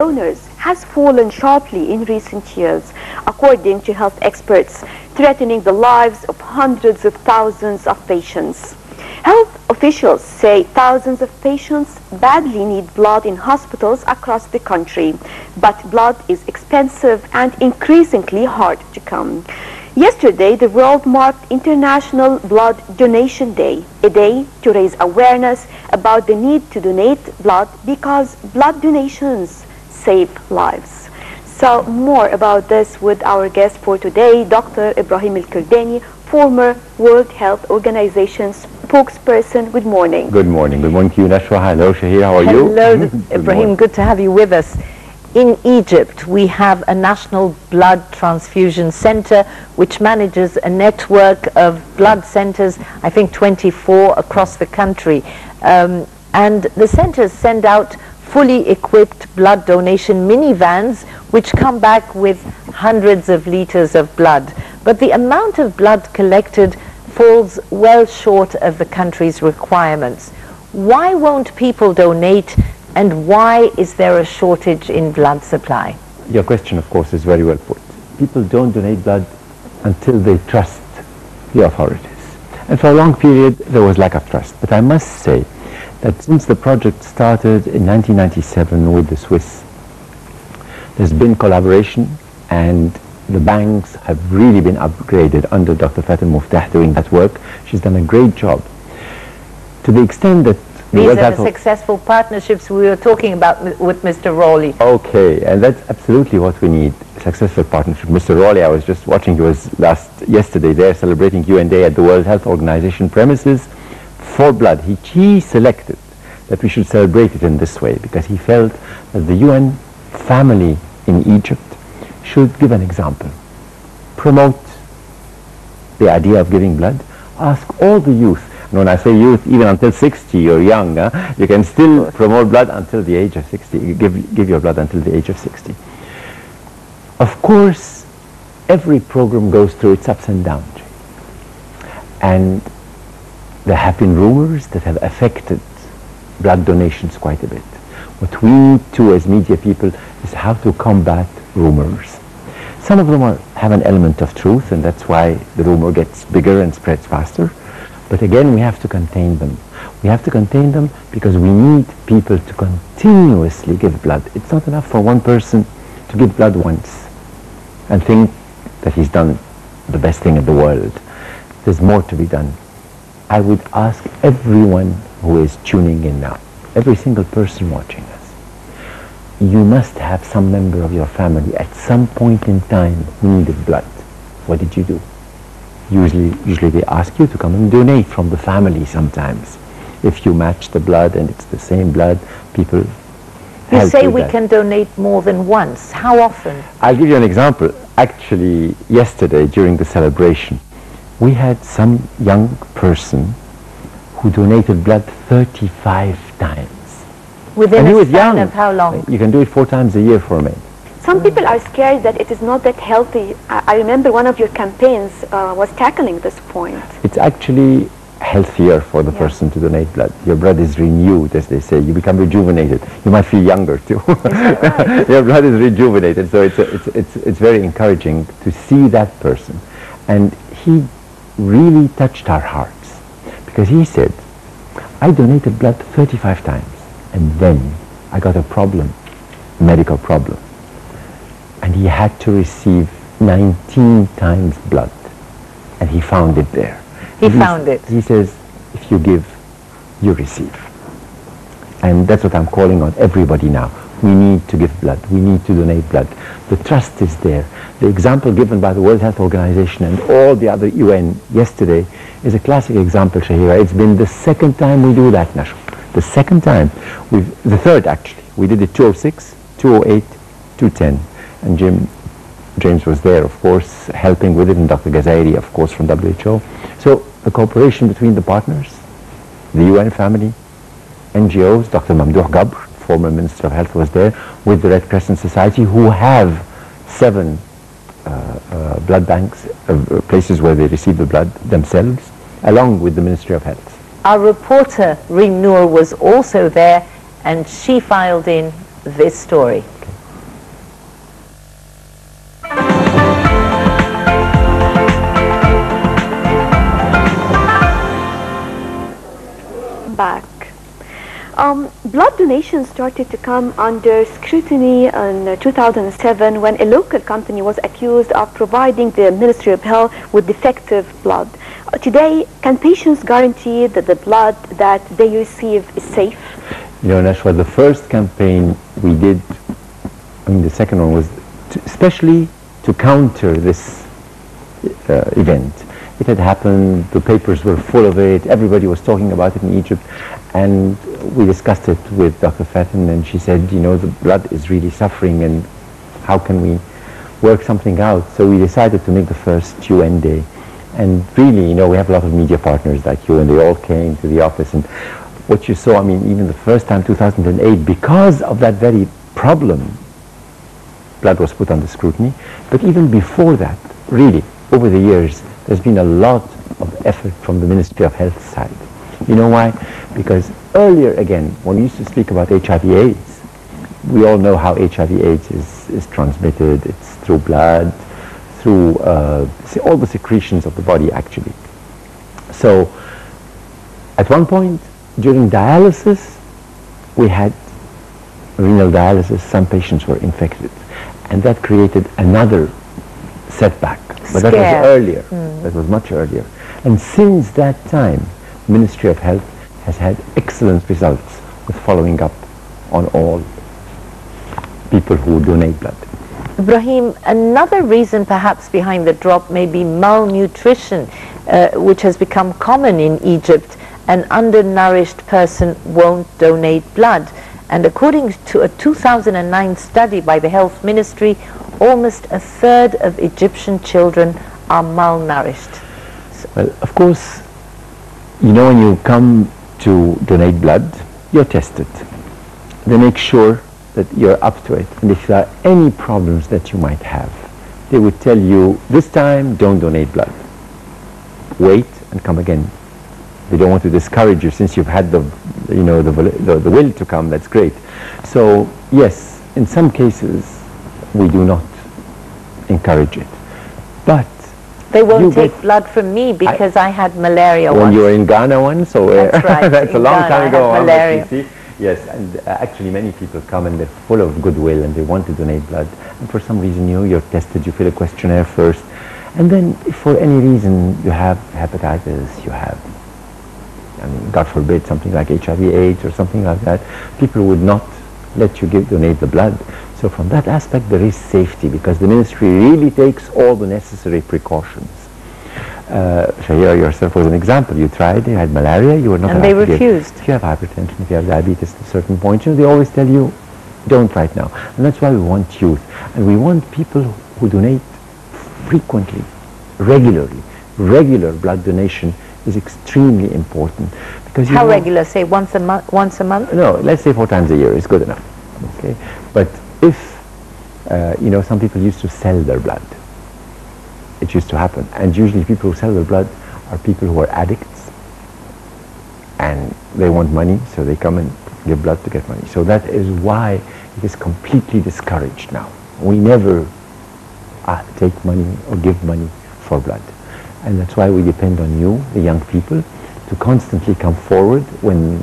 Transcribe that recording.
donors has fallen sharply in recent years, according to health experts, threatening the lives of hundreds of thousands of patients. Health officials say thousands of patients badly need blood in hospitals across the country, but blood is expensive and increasingly hard to come. Yesterday, the world marked International Blood Donation Day, a day to raise awareness about the need to donate blood because blood donations save lives. So more about this with our guest for today, Dr. Ibrahim Elkerdany, former World Health Organization spokesperson. Good morning. Good morning. Good morning to you, Nashwa. Hello, Shahir. How are you? Hello, Ibrahim. Good to have you with us. In Egypt, we have a national blood transfusion center which manages a network of blood centers, I think 24 across the country. And the centers send out fully equipped blood donation minivans which come back with hundreds of liters of blood. But the amount of blood collected falls well short of the country's requirements. Why won't people donate, and why is there a shortage in blood supply? Your question, of course, is very well put. People don't donate blood until they trust the authorities. And for a long period, there was lack of trust. But I must say that since the project started in 1997 with the Swiss, there's been collaboration, and the banks have really been upgraded under Dr. Fatin Muftah doing that work. She's done a great job. To the extent that these are the successful partnerships we were talking about with Mr. Rowley. Okay, and that's absolutely what we need, a successful partnership. Mr. Rowley, I was just watching, he was yesterday there celebrating UN Day at the World Health Organization premises for blood. He selected that we should celebrate it in this way because he felt that the UN family in Egypt should give an example, promote the idea of giving blood, ask all the youth. And when I say youth, even until 60 you're young, you can still promote blood until the age of 60, give your blood until the age of 60. Of course, every program goes through its ups and downs. And there have been rumors that have affected blood donations quite a bit. What we need to, as media people, is how to combat rumors. Some of them have an element of truth, and that's why the rumor gets bigger and spreads faster. But again, we have to contain them. We have to contain them because we need people to continuously give blood. It's not enough for one person to give blood once and think that he's done the best thing in the world. There's more to be done. I would ask everyone who is tuning in now, every single person watching us, you must have some member of your family at some point in time who needed blood. What did you do? Usually they ask you to come and donate from the family sometimes. If you match the blood and it's the same blood, people You say we can donate more than once. How often? I'll give you an example. Actually, yesterday during the celebration, we had some young person who donated blood 35 times. Within a span of how long? You can do it 4 times a year for a man. Some people are scared that it is not that healthy. I remember one of your campaigns was tackling this point. It's actually healthier for the person to donate blood. Your blood is renewed, as they say. You become rejuvenated. You might feel younger too. Right? Your blood is rejuvenated, so it's very encouraging to see that person. And he really touched our hearts because he said, I donated blood 35 times and then I got a problem, medical problem. And he had to receive 19 times blood. And he found it there. He found it. He says, if you give, you receive. And that's what I'm calling on everybody now. We need to give blood. We need to donate blood. The trust is there. The example given by the World Health Organization and all the other UN yesterday is a classic example, Shahira. It's been the second time we do that, Nashwa. The second time. The third, actually. We did it 2006, 2008, 2010. And James was there, of course, helping with it, and Dr. Gazairi, of course, from WHO. So the cooperation between the partners, the UN family, NGOs, Dr. Mamdouh Gabr, former Minister of Health, was there, with the Red Crescent Society, who have 7 blood banks, places where they receive the blood themselves, along with the Ministry of Health. Our reporter, Reem Noor, was also there, and she filed in this story. Okay. Blood donation started to come under scrutiny in 2007 when a local company was accused of providing the Ministry of Health with defective blood. Today, can patients guarantee that the blood that they receive is safe? You know, Nashwa, the first campaign we did, I mean the second one was especially to counter this event. It had happened, the papers were full of it, everybody was talking about it in Egypt, and we discussed it with Dr. Fatin, and she said, you know, the blood is really suffering, and how can we work something out? So we decided to make the first UN Day. And really, you know, we have a lot of media partners like you, and they all came to the office, and what you saw, I mean, even the first time, 2008, because of that very problem, blood was put under scrutiny. But even before that, really, over the years, there's been a lot of effort from the Ministry of Health side. You know why? Because earlier, again, when we used to speak about HIV/AIDS, we all know how HIV/AIDS is transmitted. It's through blood, through all the secretions of the body, actually. So, at one point, during dialysis, we had renal dialysis. Some patients were infected, and that created another setback. But that was earlier. That was much earlier. And since that time, the Ministry of Health has had excellent results with following up on all people who donate blood. Ibrahim, another reason perhaps behind the drop may be malnutrition, which has become common in Egypt. An undernourished person won't donate blood. And according to a 2009 study by the Health Ministry, almost a third of Egyptian children are malnourished. Well, of course, you know, when you come to donate blood, you're tested. They make sure that you're up to it. And if there are any problems that you might have, they would tell you, this time, don't donate blood. Wait and come again. They don't want to discourage you since you've had the will to come. That's great. So, yes, in some cases, we do not encourage it. But they won't take blood from me because I had malaria once. When you were in Ghana once? So that's right. That's a long time ago. Malaria. Yes, and actually many people come and they're full of goodwill and they want to donate blood. And for some reason, you're tested, you fill a questionnaire first. And then if for any reason you have hepatitis, you have, I mean, God forbid, something like HIV/AIDS or something like that, people would not let you donate the blood. So from that aspect, there is safety because the ministry really takes all the necessary precautions. Shahira yourself was an example. You tried, you had malaria, you were not allowed to give. And they refused. If you have hypertension, if you have diabetes at a certain point, you know, they always tell you, don't right now. And that's why we want youth. And we want people who donate frequently, regularly. Regular blood donation is extremely important. Because how regular? Say once a month? Once a month? No, let's say 4 times a year is good enough. Okay, but if you know, some people used to sell their blood. It used to happen, and usually people who sell their blood are people who are addicts, and they want money, so they come and give blood to get money. So that is why it is completely discouraged now. We never take money or give money for blood. And that's why we depend on you, the young people, to constantly come forward when